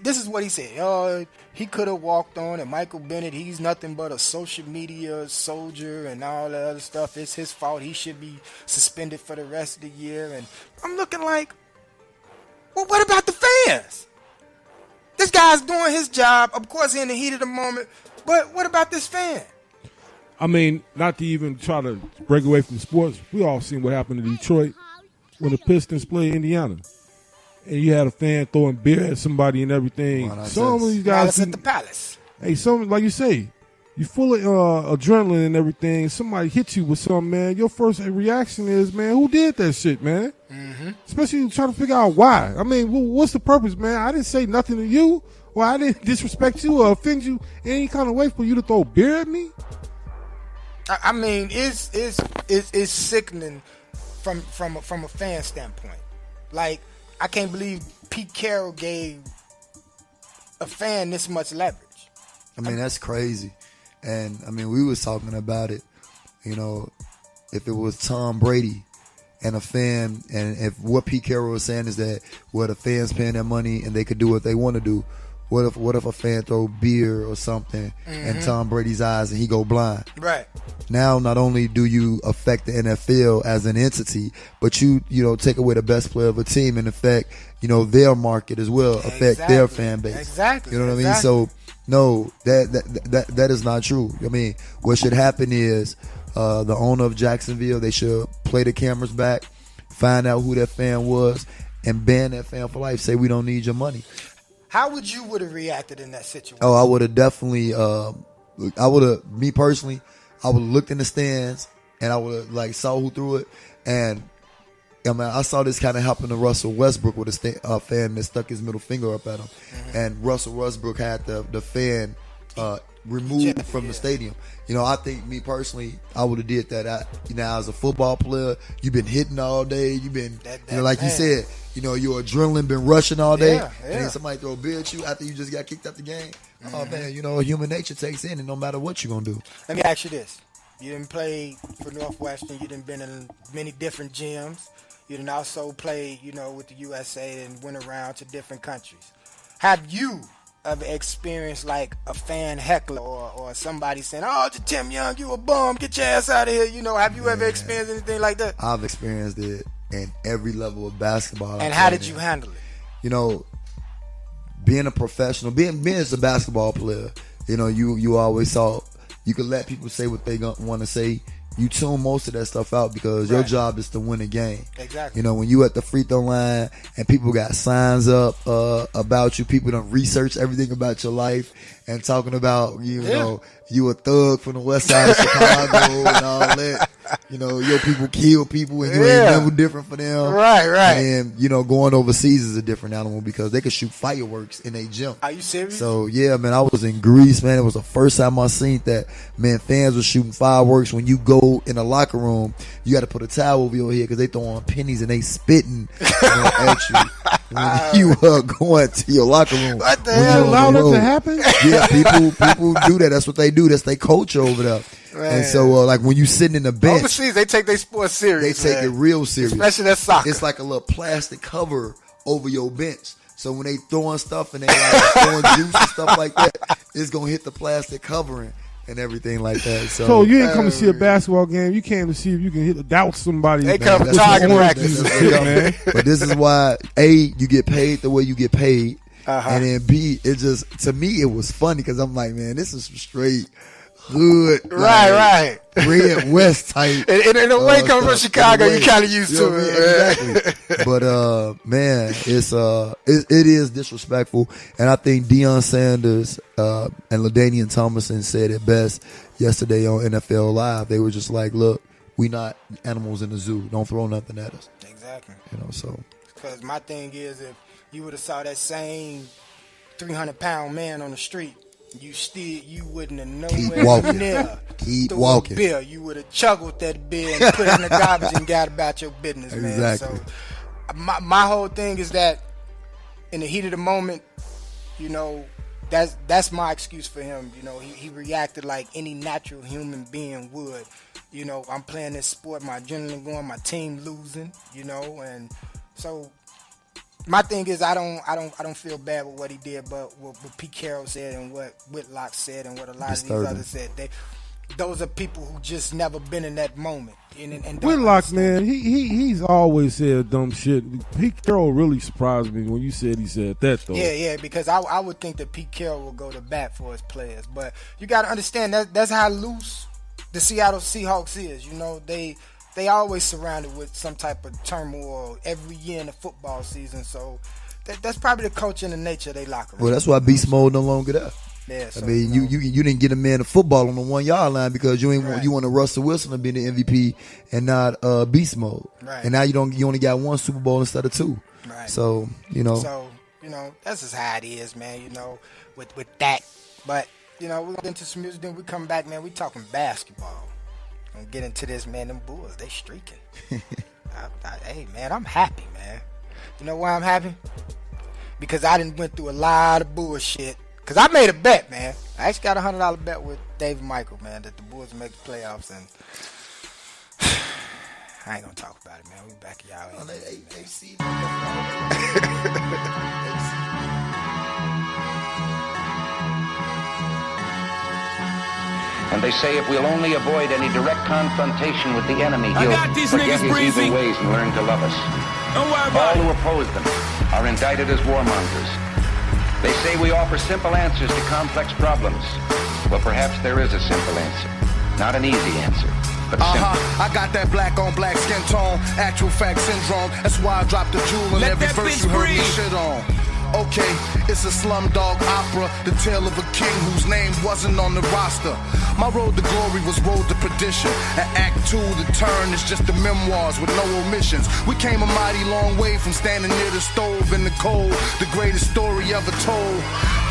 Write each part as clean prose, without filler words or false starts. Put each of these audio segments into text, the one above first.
this is what he said. Oh, he could have walked on, and Michael Bennett, he's nothing but a social media soldier and all that other stuff. It's his fault. He should be suspended for the rest of the year. And I'm looking like, well, what about the fans? This guy's doing his job. Of course, in the heat of the moment. But what about this fan? I mean, not to even try to break away from sports, we all seen what happened to Detroit when the Pistons played Indiana. And you had a fan throwing beer at somebody and everything. Some of these guys at the Palace. Hey, some like you say, you full of adrenaline and everything. Somebody hits you with something, man. Your first reaction is, man, who did that shit, man? Mm-hmm. Especially trying to figure out why. I mean, what's the purpose, man? I didn't say nothing to you, or I didn't disrespect you or offend you in any kind of way for you to throw beer at me. I mean, it's sickening from a fan standpoint. Like, I can't believe Pete Carroll gave a fan this much leverage. I mean, that's crazy. And, I mean, we was talking about it, you know, if it was Tom Brady and a fan, and if what Pete Carroll was saying is that, well, the fans paying their money and they could do what they want to do. What if a fan throw beer or something in Tom Brady's eyes and he go blind? Right. Now, not only do you affect the NFL as an entity, but you take away the best player of a team and affect, their market as well, affect their fan base. Exactly. You know what I mean? So, no, that is not true. I mean, what should happen is the owner of Jacksonville, they should play the cameras back, find out who that fan was, and ban that fan for life. Say, we don't need your money. How would you have reacted in that situation? Oh, I would have definitely, me personally, I would have looked in the stands and I would have saw who threw it. And I saw this kind of happen to Russell Westbrook with a fan that stuck his middle finger up at him. Mm-hmm. And Russell Westbrook had the fan removed from the stadium. I think me personally, I would have did that. As a football player, you've been hitting all day. You've been, like you said, your adrenaline been rushing all day. Yeah. And then somebody throw a beer at you after you just got kicked out the game. Mm-hmm. Oh, man, human nature takes in, and no matter what you're going to do. Let me ask you this. You didn't play for Northwestern. You didn't been in many different gyms. You didn't also play, with the USA and went around to different countries. Have you ever experienced like a fan heckler or somebody saying, "Oh, Jitim Young, you a bum, get your ass out of here"? Have you ever experienced anything like that? I've experienced it in every level of basketball. And how did you handle it? Being a professional, being as a basketball player, you always thought you could let people say what they want to say. You tune most of that stuff out because your job is to win a game. Exactly. When you at the free throw line and people got signs up about you, people done research everything about your life and talking about you a thug from the west side of Chicago and all that. Your people kill people and you ain't never different for them. Right. And going overseas is a different animal because they could shoot fireworks in a gym. Are you serious? So yeah, man, I was in Greece, man. It was the first time I seen that. Man, fans were shooting fireworks. When you go in the locker room, you got to put a towel over your head because they throwing pennies and they spitting at you. When you going to your locker room. What the hell? Allowed that to happen? Yeah, people do that. That's what they do. That's their culture over there. Man. And so, when you sitting in the bench, overseas they take their sports serious. They take it real serious, especially that soccer. It's like a little plastic cover over your bench. So when they throwing stuff and they throwing juice and stuff like that, it's gonna hit the plastic covering and everything like that. So you didn't come to see a basketball game. You came to see if you can doubt somebody. They come for target practice, man. But this is why you get paid the way you get paid, and then B, it just to me it was funny because I'm like, man, this is straight hood, right, red west type. And the way coming from Chicago, you kind of used to it, exactly. But man, it is disrespectful, and I think Deion Sanders and LaDainian Tomlinson said it best yesterday on NFL Live. They were just like, "Look, we not animals in the zoo. Don't throw nothing at us." Exactly. So because my thing is, if you would have saw that same 300-pound man on the street, you wouldn't have nowhere near Keep walking. Beer. You would have chugged that beer and put it in the garbage and got about your business, man. Exactly. So my whole thing is that in the heat of the moment, that's my excuse for him. He reacted like any natural human being would. I'm playing this sport, my adrenaline going, my team losing, and so my thing is I don't feel bad with what he did, but what Pete Carroll said and what Whitlock said and what a lot of these others said, those are people who just never been in that moment. And Whitlock, man, he's always said dumb shit. Pete Carroll really surprised me when you said he said that, though. Yeah, because I would think that Pete Carroll will go to bat for his players. But you got to understand that's how loose the Seattle Seahawks is. You know, they always surrounded with some type of turmoil every year in the football season. So that's probably the culture and the nature of their locker room. Well, that's why beast mode no longer there. Yeah, so, I mean, you didn't get a man of football on the 1 yard line because you want Russell Wilson to be the MVP and not beast mode. Right. And now you only got 1 Super Bowl instead of 2. Right. So that's just how it is, man. You know, with that. But we're gonna get into some music. Then we come back, man. We talking basketball. And get into this, man. Them Bulls, they streaking. Hey, man, I'm happy, man. You know why I'm happy? Because I done went through a lot of bullshit. Because I made a bet, man. I actually got a $100 bet with David Michael, man, that the Bulls would make the playoffs. And I ain't going to talk about it, man. We back y'all. Oh, they see And they say if we'll only avoid any direct confrontation with the enemy, he'll got these forget niggas his breezy. evil ways and learn to love us. Don't worry All about who it. oppose them are indicted as warmongers. They say we offer simple answers to complex problems. Well, perhaps there is a simple answer. Not an easy answer, but simple. I got that black on black skin tone, actual fact syndrome. That's why I dropped the jewel in Let every that verse bitch you heard me breathe. shit on. Okay, it's a slumdog opera, the tale of a king whose name wasn't on the roster. My road to glory was road to perdition. At Act 2, the turn is just the memoirs with no omissions. We came a mighty long way from standing near the stove in the cold, the greatest story ever told.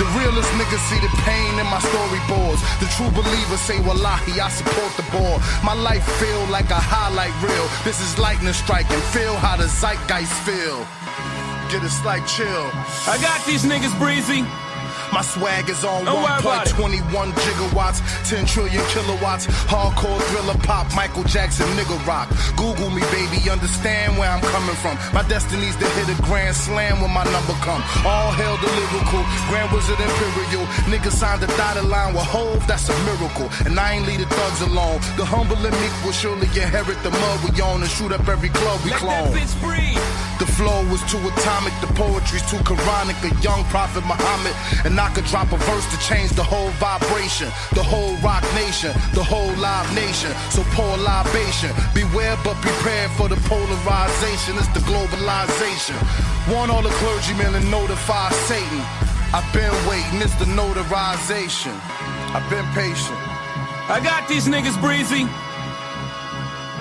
The realest niggas see the pain in my storyboards. The true believers say, Wallahi, I support the ball. My life feel like a highlight reel. This is lightning striking. Feel how the zeitgeist feel. Get a slight chill. I got these niggas breezy. My swag is on Don't worry about it. 1.21 gigawatts, 10 trillion kilowatts. Hardcore thriller pop, Michael Jackson, nigga rock. Google me, baby, understand where I'm coming from. My destiny's to hit a grand slam when my number come. All hail the lyrical, Grand Wizard Imperial. Nigga signed the dotted line with Hove, that's a miracle. And I ain't lead the thugs alone. The humble and meek will surely inherit the mud we own and shoot up every club we Let clone. that bitch breathe. The flow was too atomic, the poetry's too Quranic. A young prophet Muhammad, and I could drop a verse to change the whole vibration, the whole rock nation, the whole live nation. So pour libation, beware but prepare for the polarization. It's the globalization. Want all the clergymen to notify Satan. I've been waiting, it's the notarization. I've been patient. I got these niggas breezy.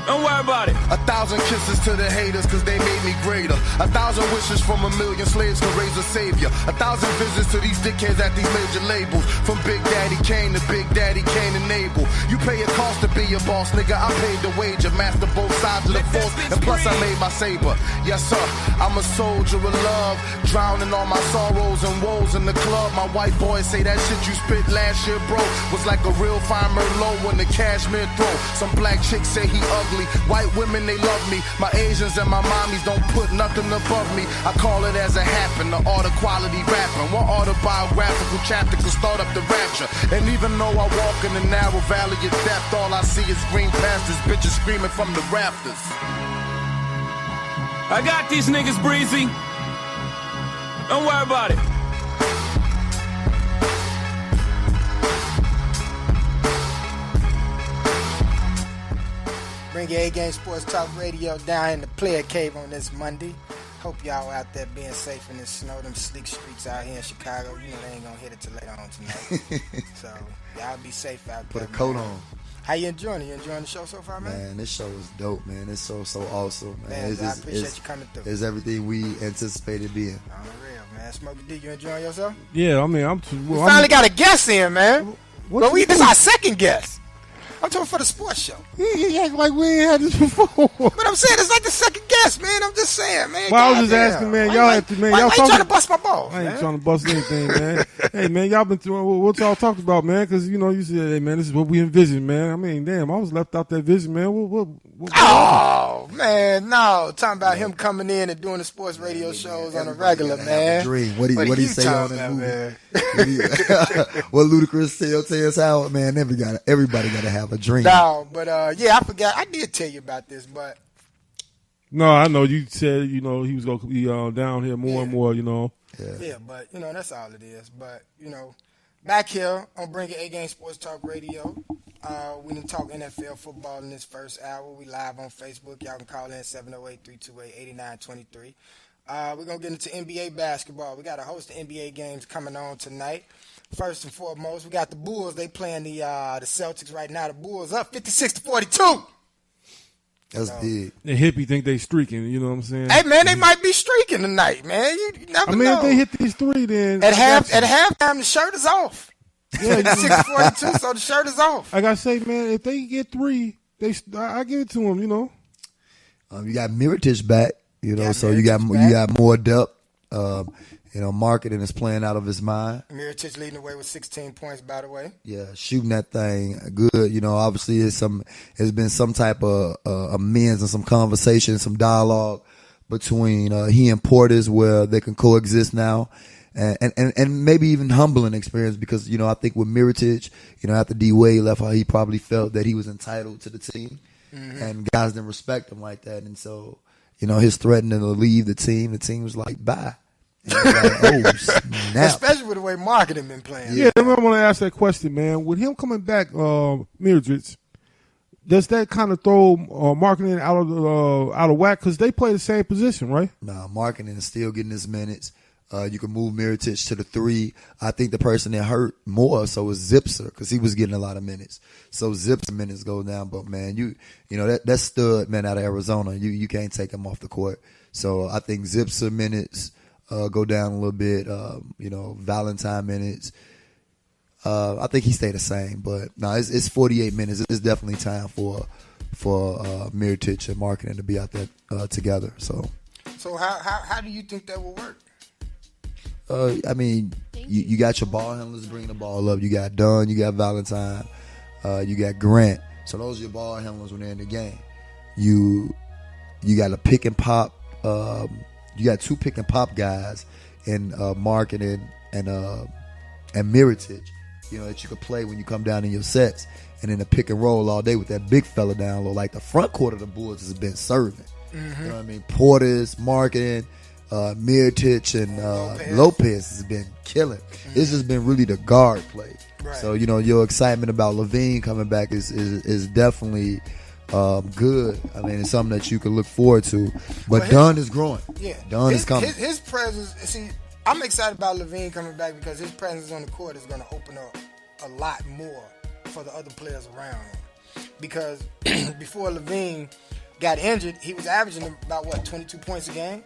Don't worry about it. 1,000 kisses to the haters cause they made me greater. 1,000 wishes from a million slaves to raise a savior. 1,000 visits to these dickheads at these major labels. From Big Daddy Kane to Big Daddy Kane and Abel. You pay a cost to be a boss, nigga. I paid the wager. Master both sides of the force. And plus I made my saber. Yes sir, I'm a soldier of love. Drowning all my sorrows and woes in the club. My white boys say that shit you spit last year, bro, was like a real fine Merlot in the cashmere throw. Some black chicks say he ugly. White women, they love me. My Asians and my mommies don't put nothing above me. I call it as it happened, the art of quality rapping. One autobiographical chapter could start up the rapture. And even though I walk in the narrow valley of death, all I see is green pastures, bitches screaming from the rafters. I got these niggas breezy. Don't worry about it. Bring your A-Game Sports Talk Radio down in the Playa Cave on this Monday. Hope y'all out there being safe in the snow. Them sleek streets out here in Chicago. You know they ain't gonna hit it till later on tonight. So y'all be safe out there. Put a coat on. How you enjoying it? You enjoying the show so far, man? Man, this show is dope, man. It's so awesome, man. I appreciate you coming through. It's everything we anticipated being. On the real, man. Smokey D, you enjoying yourself? Yeah, I mean, We finally got a guest in, man. What This is our second guest. I'm talking for the sports show. He act like we ain't had this before. But I'm saying it's like the second guest. guess, man. I'm just saying, man. Well, I was just asking, man. Y'all have to, man. Why Y'all you trying to bust my balls? I ain't man? trying to bust anything, man. Hey, man, y'all been through what y'all talked about, man? Because you said, hey, man, this is what we envisioned, man. I mean, damn, I was left out that vision, man. What Oh man, no! Talking about him coming in and doing the sports radio shows on a regular, man. Dream. What did he say on that movie? Man? What Ludacris tell us how, man? Everybody got to have a dream. No, but yeah, I forgot. I did tell you about this, but No, I know you said he was gonna be down here more and more. Yeah, but that's all it is. But back here on Bring It A-Game Sports Talk Radio. We didn't talk NFL football in this first hour. We live on Facebook. Y'all can call in 708-328-8923. We're going to get into NBA basketball. We got a host of NBA games coming on tonight. First and foremost, we got the Bulls. They playing the Celtics right now. The Bulls up 56-42. That's big. And Hippie think they streaking, you know what I'm saying? Hey, man, they might be streaking tonight, man. You never know. If they hit these three, then At halftime, the shirt is off. Yeah, 6:42, so the shirt is off. Like I say, man, if they get three, I give it to them, You got Mirotic back, so you got back. more depth. Marketing is playing out of his mind. Mirotic leading the way with 16 points, by the way. Yeah, shooting that thing good. Obviously there's been some type of amends and some conversation, some dialogue between he and Portis where they can coexist now. And maybe even humbling experience because, I think with Mirotic, after D-Wade left, he probably felt that he was entitled to the team and guys didn't respect him like that. And so, his threatening to leave the team was like, bye. And it was like, oh, snap. Especially with the way marketing been playing. Yeah, I want to ask that question, man. With him coming back, Mirotic, does that kind of throw marketing out of whack? Because they play the same position, right? Nah, marketing is still getting his minutes. You can move Mirotic to the 3. I think the person that hurt more so is Zipser because he was getting a lot of minutes. So Zipser minutes go down, but man, that stud man out of Arizona, you can't take him off the court. So I think Zipser minutes go down a little bit. Valentine minutes. I think he stayed the same, but no, it's 48 minutes. It's definitely time for Mirotic and marketing to be out there together. So how do you think that will work? You got your ball handlers bringing the ball up. You got Dunn, you got Valentine, you got Grant. So those are your ball handlers when they're in the game. You got a pick and pop. You got 2 pick and pop guys in marketing and Mirotic. That you could play when you come down in your sets, and then a pick and roll all day with that big fella down low. Like the front court of the Bulls has been serving. You know what I mean? Portis, marketing. Mirotic and Lopez has been killing. It's just been really the guard play. Right. So your excitement about Levine coming back is definitely good. I mean, it's something that you can look forward to. But Dunn is growing. Yeah, Dunn is coming. His presence. See, I'm excited about Levine coming back because his presence on the court is going to open up a lot more for the other players around him. Because before Levine got injured, he was averaging about 22 points a game.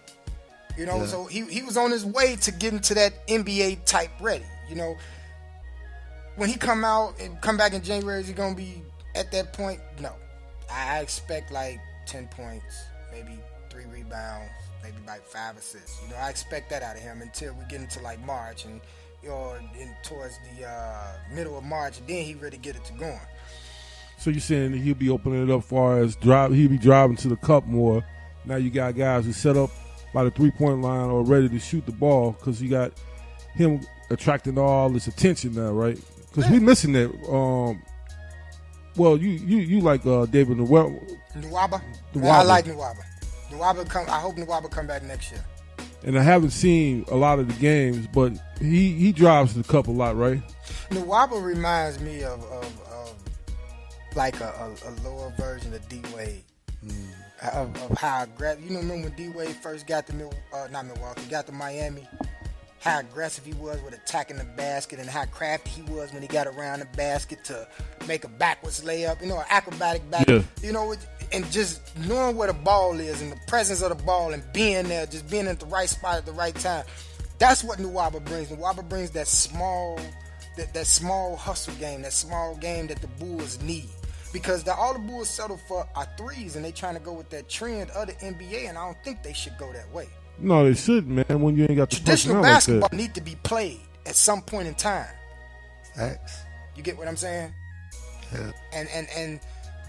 So he was on his way to getting to that NBA type ready. When he come out and come back in January, is he gonna be at that point? No, I expect like 10 points, maybe 3 rebounds, maybe like 5 assists. I expect that out of him until we get into like March and towards the middle of March, and then he really get it to going. So you're saying that he'll be opening it up far as he'll be driving to the cup more. Now you got guys who set up by the 3-point line or ready to shoot the ball because you got him attracting all this attention now, right? Because we missing that. You like David Nwaba? I like Nwaba. I hope Nwaba come back next year. And I haven't seen a lot of the games, but he drives to the cup a lot, right? Nwaba reminds me of like a lower version of D-Wade. Of how aggressive, remember when D-Wade first got to got to Miami, how aggressive he was with attacking the basket and how crafty he was when he got around the basket to make a backwards layup, an acrobatic back, and just knowing where the ball is and the presence of the ball and being there, just being at the right spot at the right time. That's what Nwaba brings. Nwaba brings that small hustle game, that small game that the Bulls need. Because all the Bulls settle for are threes, and they trying to go with that trend of the NBA, and I don't think they should go that way. No, they shouldn't, man. When you ain't got the Traditional personnel basketball like that. need to be played at some point in time. Facts. You get what I'm saying? Yeah. And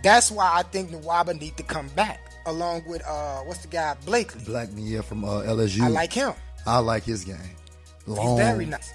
that's why I think Nwaba need to come back along with what's the guy, Blakely. Black, yeah, from LSU. I like him. I like his game. Long. He's very nice.